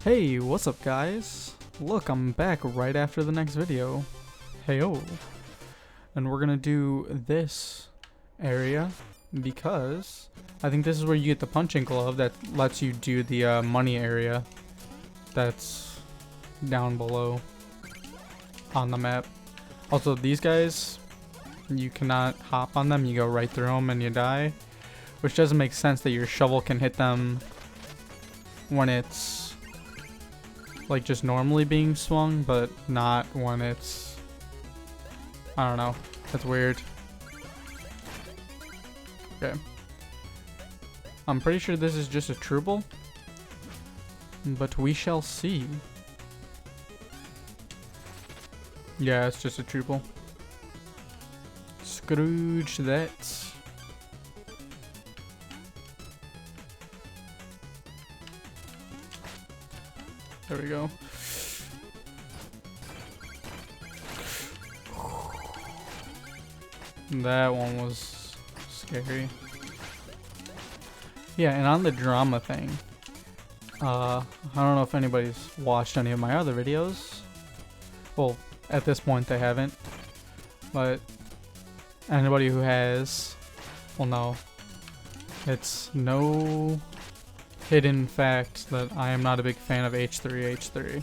Hey, what's up guys? Look, I'm back right after the next video. Heyo. And we're gonna do this area because I think this is where you get the punching glove that lets you do the money area that's down below on the map. Also, these guys, you cannot hop on them, you go right through them and you die, which doesn't make sense that your shovel can hit them when it's like just normally being swung, but not when it's, I don't know, that's weird. Okay. I'm pretty sure this is just a Trouble, but we shall see. Yeah, it's just a Trouble. Scrooge that. There we go. That one was scary. Yeah, and on the drama thing, I don't know if anybody's watched any of my other videos. Well, at this point they haven't, but anybody who has will know. It's no hidden fact that I am not a big fan of H3H3,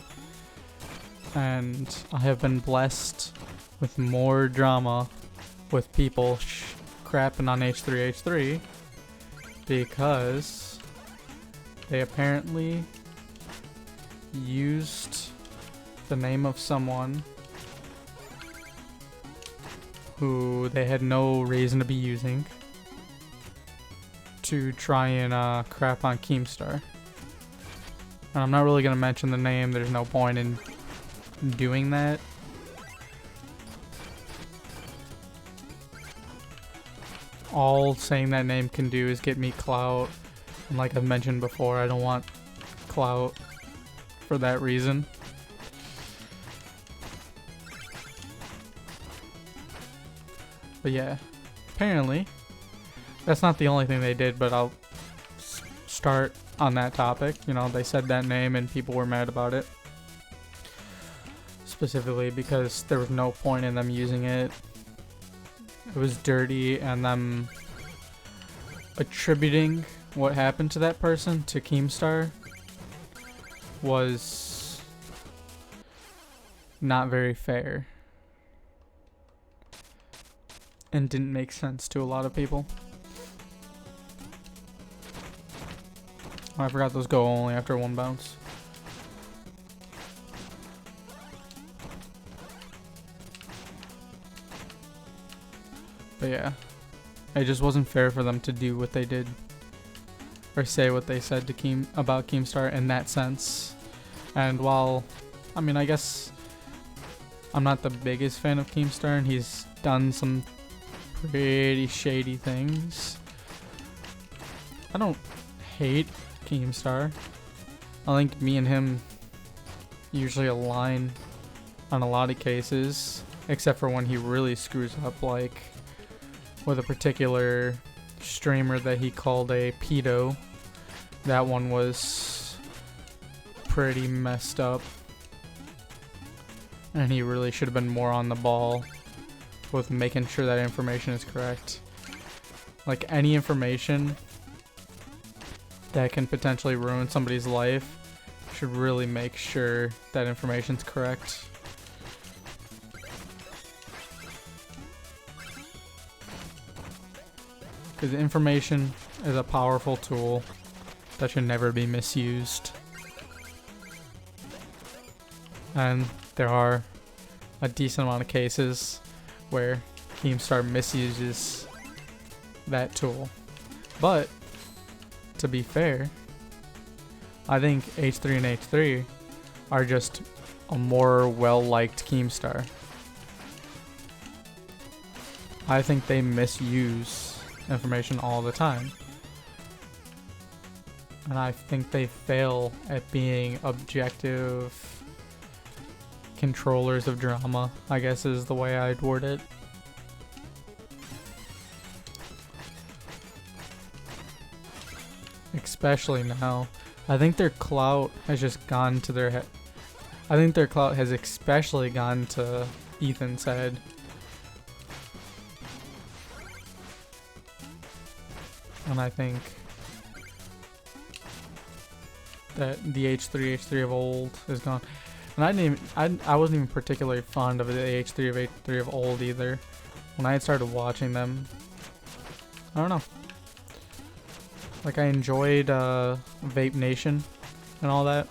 and I have been blessed with more drama with people crapping on H3H3 because they apparently used the name of someone who they had no reason to be using to try and crap on Keemstar. And I'm not really going to mention the name, there's no point in doing that. All saying that name can do is get me clout, and like I've mentioned before, I don't want clout for that reason. But yeah, apparently that's not the only thing they did, but I'll start on that topic. You know, they said that name and people were mad about it. Specifically because there was no point in them using it. It was dirty, and them attributing what happened to that person to Keemstar was not very fair. And didn't make sense to a lot of people. Oh, I forgot those go only after one bounce. But yeah, it just wasn't fair for them to do what they did or say what they said to about Keemstar in that sense. And while, I mean, I guess I'm not the biggest fan of Keemstar, and he's done some pretty shady things, I don't hate Keemstar. I think me and him usually align on a lot of cases, except for when he really screws up, like with a particular streamer that he called a pedo. That one was pretty messed up, and he really should have been more on the ball with making sure that information is correct. Like, any information that can potentially ruin somebody's life, should really make sure that information's correct. Because information is a powerful tool that should never be misused. And there are a decent amount of cases where Keemstar misuses that tool. But to be fair, I think H3 and H3 are just a more well-liked Keemstar. I think they misuse information all the time, and I think they fail at being objective controllers of drama, I guess is the way I'd word it. especially now I think their clout has just gone to their head. I think their clout has especially gone to Ethan's head. And I think that the H3 of old is gone. And I wasn't even particularly fond of the H3 of old either. When I had started watching them, I don't know. Like, I enjoyed Vape Nation and all that,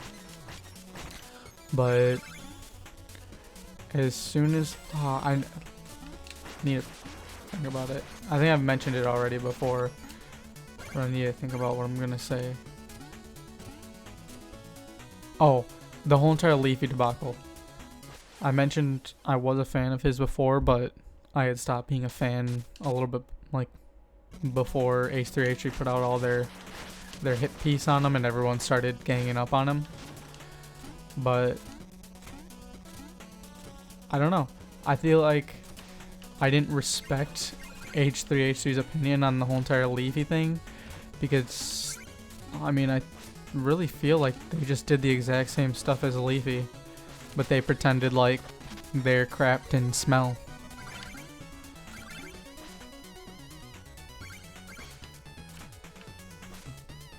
but as soon as I need to think about it. I think I've mentioned it already before, but I need to think about what I'm gonna say. Oh, the whole entire Leafy debacle. I mentioned I was a fan of his before, but I had stopped being a fan a little bit, like, before H3H3 put out all their hit piece on him and everyone started ganging up on him. But I don't know. I feel like I didn't respect H3H3's opinion on the whole entire Leafy thing because, I mean, I really feel like they just did the exact same stuff as Leafy, but they pretended like their crap didn't smell.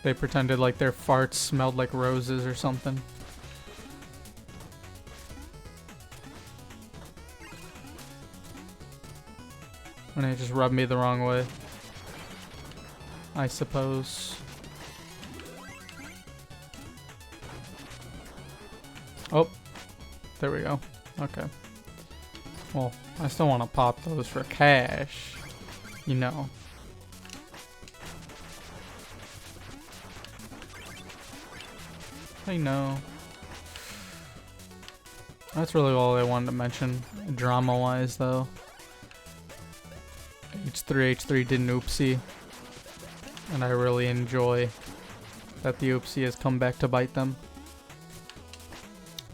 They pretended like their farts smelled like roses or something. And it just rubbed me the wrong way, I suppose. Oh, there we go. Okay. Well, I still want to pop those for cash, you know. I know. That's really all I wanted to mention, drama-wise, though. H3H3 did an oopsie, and I really enjoy that the oopsie has come back to bite them.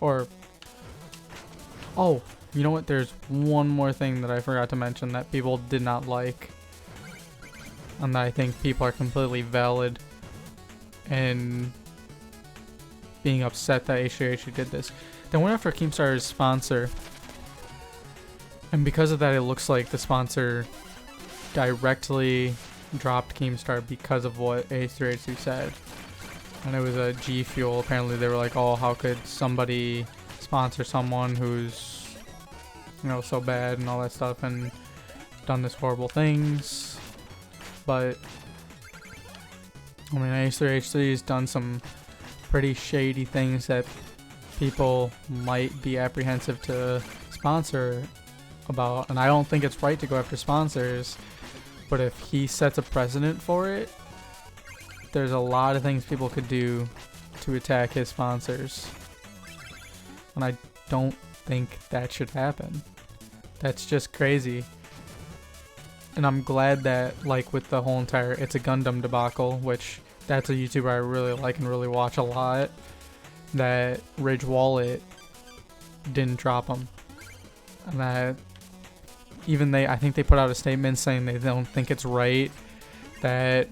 Or, oh, you know what? There's one more thing that I forgot to mention that people did not like, and that I think people are completely valid in being upset that H3H3 did this. They went after Keemstar's sponsor, and because of that, it looks like the sponsor directly dropped Keemstar because of what H3H3 said. And it was a G Fuel. Apparently they were like, oh, how could somebody sponsor someone who's, you know, so bad and all that stuff and done this horrible things. But I mean, H3H3 has done some pretty shady things that people might be apprehensive to sponsor about, and I don't think it's right to go after sponsors, but if he sets a precedent for it, there's a lot of things people could do to attack his sponsors, and I don't think that should happen. That's just crazy. And I'm glad that, like, with the whole entire It's a Gundam debacle, which that's a YouTuber I really like and really watch a lot, that Ridge Wallet didn't drop him. And that even I think they put out a statement saying they don't think it's right that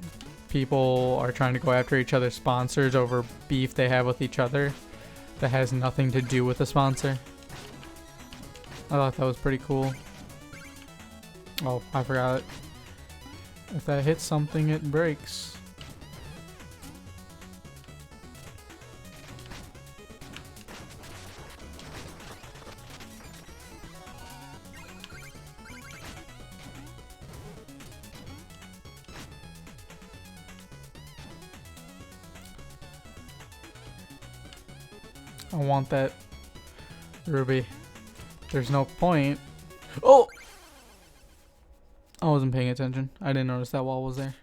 people are trying to go after each other's sponsors over beef they have with each other that has nothing to do with the sponsor. I thought that was pretty cool. Oh, I forgot. If that hits something, it breaks. I want that ruby. There's no point. Oh! I wasn't paying attention. I didn't notice that wall was there.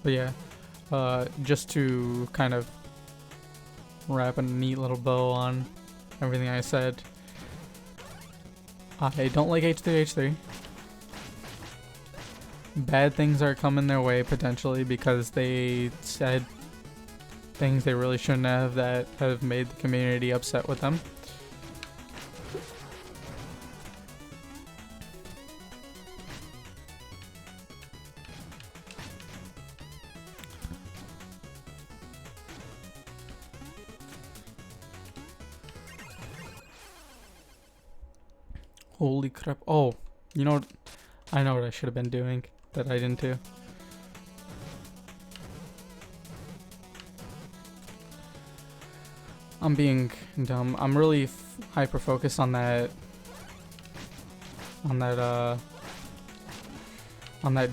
But yeah, just to kind of wrap a neat little bow on everything I said. I don't like H3H3. Bad things are coming their way potentially because they said things they really shouldn't have that have made the community upset with them. Holy crap. Oh, you know what? I know what I should have been doing that I didn't do. I'm being dumb. I'm really hyper focused on that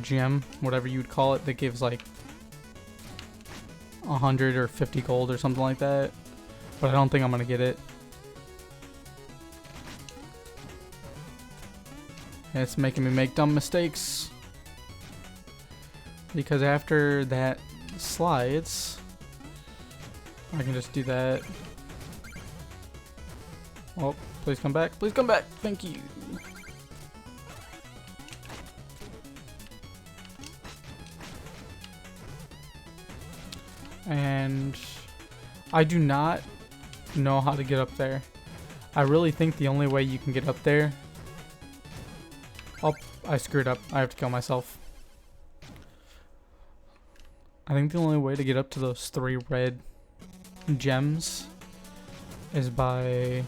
gem, whatever you'd call it, that gives like 100 or 50 gold or something like that. But I don't think I'm gonna get it. It's making me make dumb mistakes. Because after that slides, I can just do that. Oh, please come back. Please come back. Thank you. And I do not know how to get up there. I really think the only way you can get up there... Oh, I screwed up. I have to kill myself. I think the only way to get up to those 3 red gems is by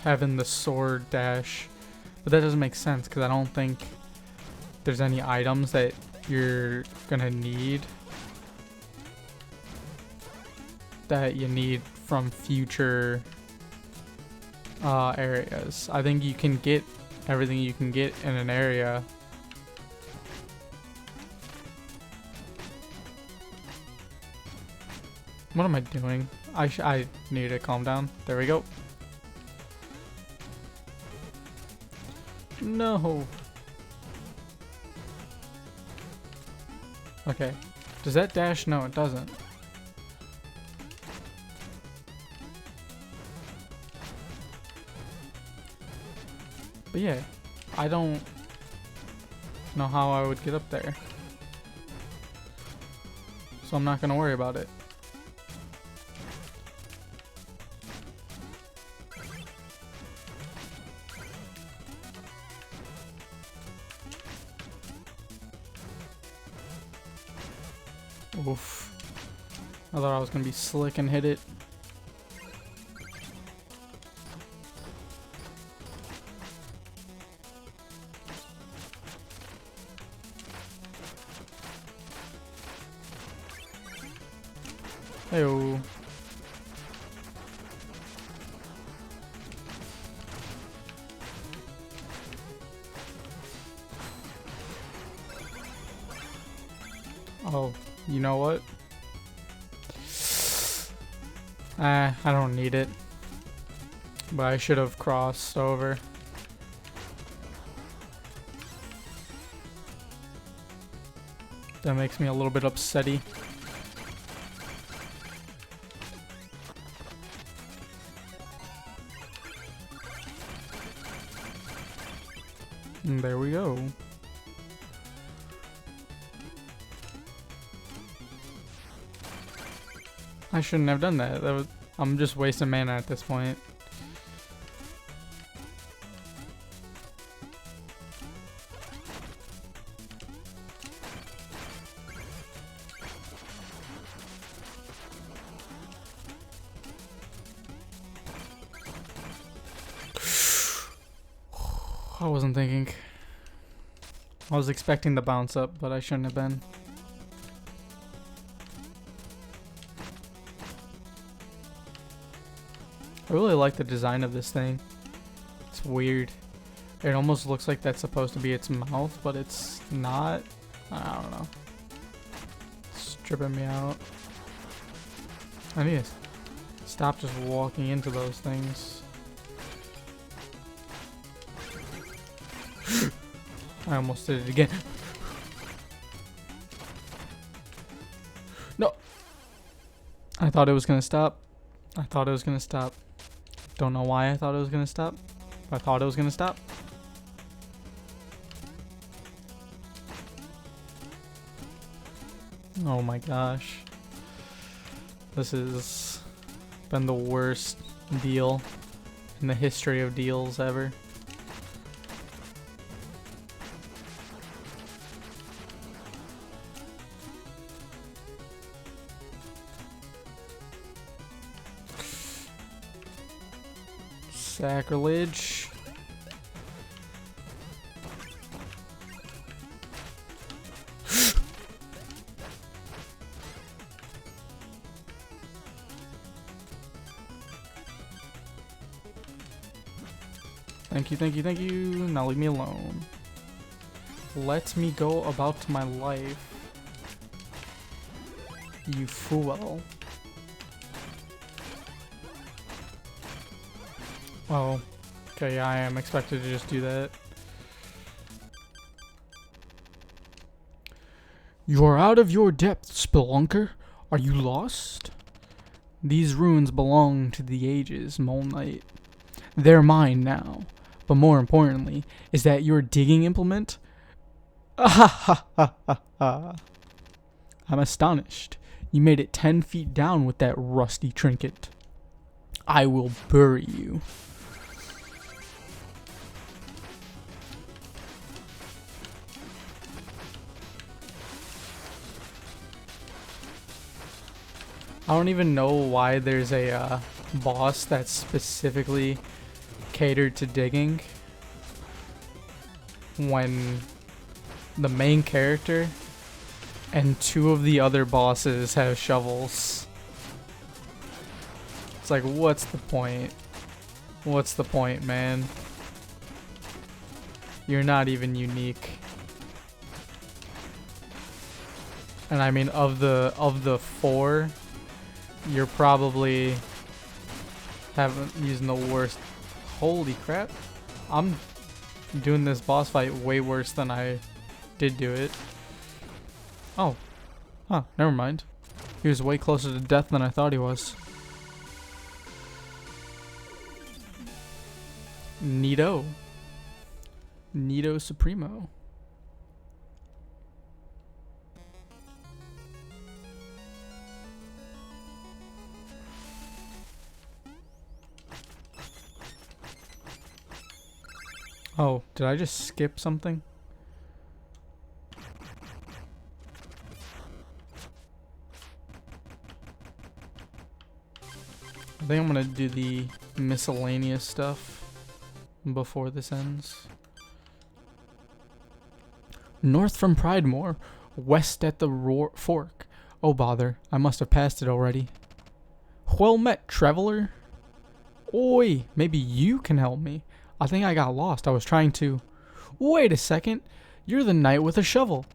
having the sword dash. But that doesn't make sense because I don't think there's any items that you're gonna need that you need from future areas. I think you can get everything you can get in an area. What am I doing? I need to calm down. There we go. No. Okay. Does that dash? No, it doesn't. But yeah, I don't know how I would get up there. So I'm not gonna worry about it. Oof. I thought I was gonna be slick and hit it. Heyo. Oh, you know what? I don't need it. But I should have crossed over. That makes me a little bit upsetty. And there we go. I shouldn't have done that. I'm just wasting mana at this point. I wasn't thinking. I was expecting the bounce up, but I shouldn't have been. I really like the design of this thing. It's weird. It almost looks like that's supposed to be its mouth, but it's not. I don't know. It's tripping me out. I need to stop just walking into those things. I almost did it again. No! I thought it was gonna stop. I thought it was gonna stop. Don't know why I thought it was gonna stop. I thought it was gonna stop. Oh my gosh. This has been the worst deal in the history of deals ever. Sacrilege. Thank you, thank you, thank you. Now leave me alone. Let me go about my life. You fool. Oh. Okay, yeah, I am expected to just do that. You are out of your depth, Spelunker. Are you lost? These ruins belong to the ages, Mole Knight. They're mine now. But more importantly, is that your digging implement? I'm astonished. You made it 10 feet down with that rusty trinket. I will bury you. I don't even know why there's a boss that's specifically catered to digging when the main character and 2 of the other bosses have shovels. It's like, what's the point? What's the point, man? You're not even unique. And I mean, of the 4, you're probably using the worst. Holy crap. I'm doing this boss fight way worse than I did do it. Oh. Huh, never mind. He was way closer to death than I thought he was. Neato. Neato Supremo. Oh, did I just skip something? I think I'm gonna do the miscellaneous stuff before this ends. North from Pridemore, west at the fork. Oh bother, I must have passed it already. Well met, traveler. Oi, maybe you can help me. I think I got lost. I was trying to... Wait a second. You're the knight with a shovel.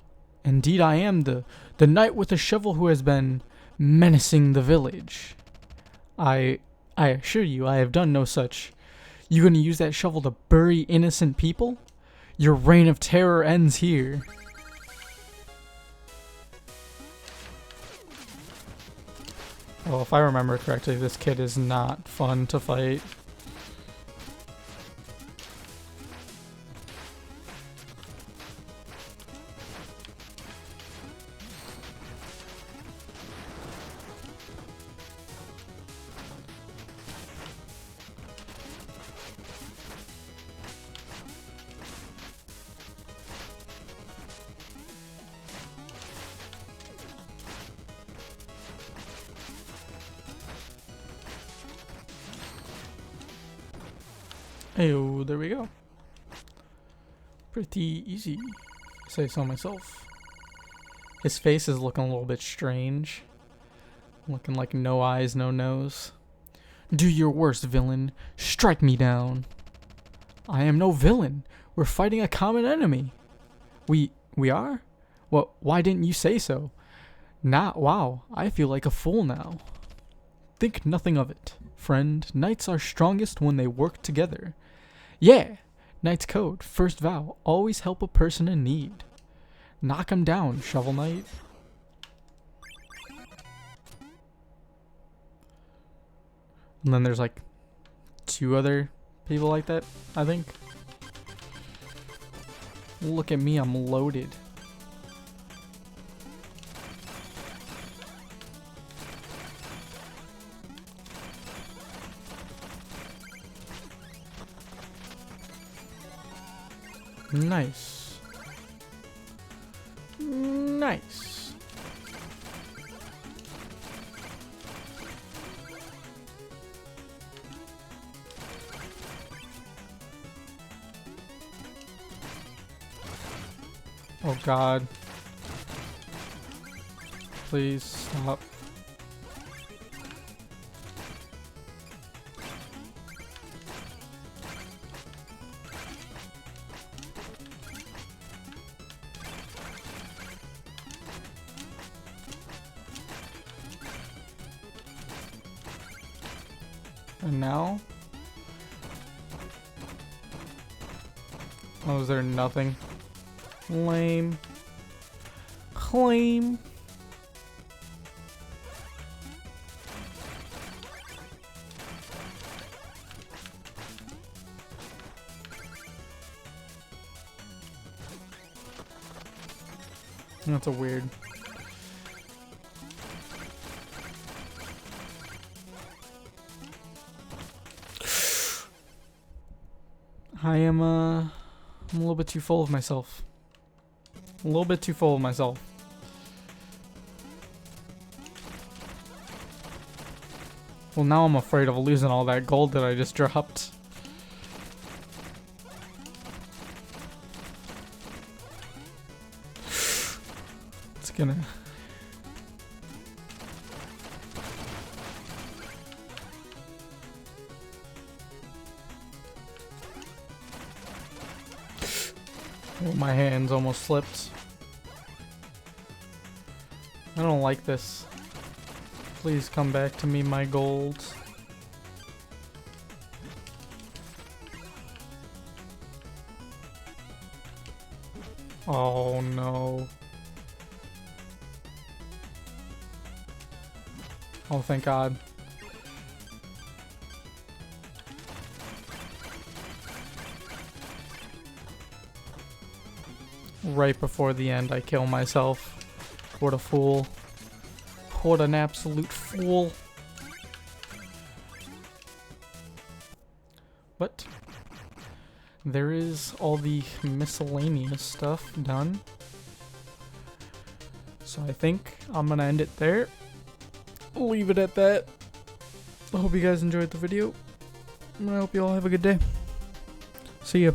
Indeed, I am the knight with a shovel who has been menacing the village. I assure you, I have done no such. You gonna use that shovel to bury innocent people? Your reign of terror ends here. Well, if I remember correctly, this kid is not fun to fight. Hey, there we go. Pretty easy, say so myself. His face is looking a little bit strange. Looking like no eyes, no nose. Do your worst, villain. Strike me down. I am no villain. We're fighting a common enemy. We are? Well, why didn't you say so? Wow, I feel like a fool now. Think nothing of it, friend. Knights are strongest when they work together. Yeah, Knight's Code, first vow, always help a person in need. Knock him down, Shovel Knight. And then there's like 2 other people like that, I think. Look at me, I'm loaded. Nice. Nice. Oh God. Please stop. And now? Oh, is there nothing? Lame. Lame. That's a weird. I'm a little bit too full of myself. A little bit too full of myself. Well, now I'm afraid of losing all that gold that I just dropped. It's gonna... Oh, my hands almost slipped. I don't like this. Please come back to me, my gold. Oh no. Oh, thank God. Right before the end, I kill myself. What a fool. What an absolute fool. But there is all the miscellaneous stuff done. So I think I'm gonna end it there. Leave it at that. I hope you guys enjoyed the video. I hope you all have a good day. See ya.